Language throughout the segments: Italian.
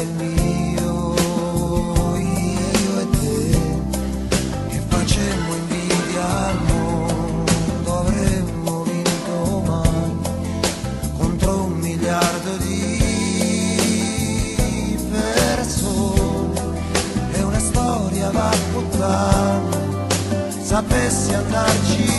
il mio, io e te, che facemmo invidia al mondo, avremmo vinto mai contro 1 miliardo di persone. E una storia va a puttane, sapessi andarci io.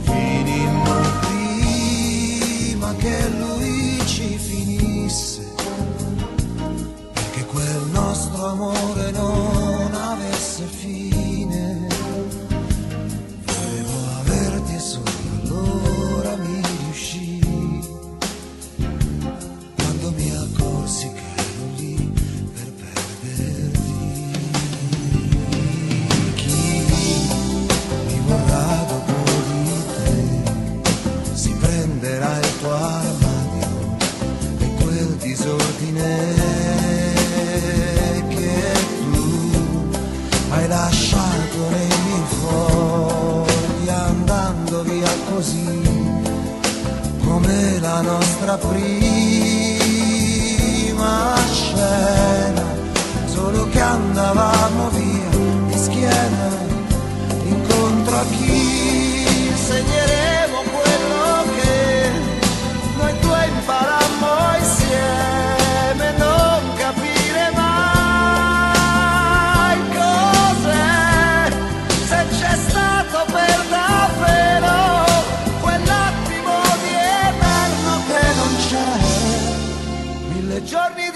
Finimmo prima che lui ci finisse, perché quel nostro amore non avesse fine. Volevo averti e solo allora mi riuscì, quando mi accorsi che ero lì per perderti. Chi mi vorrà dopo di te si prenderà il tuo armadio e quel disordine che tu hai lasciato nei miei fogli, andando via così come la nostra prima scena, solo che andavamo via di schiena incontro a chi segneremo quello che noi due imparammo insieme. Non capire mai cos'è, se c'è stato per davvero quell'attimo di eterno che non c'è. 1000 giorni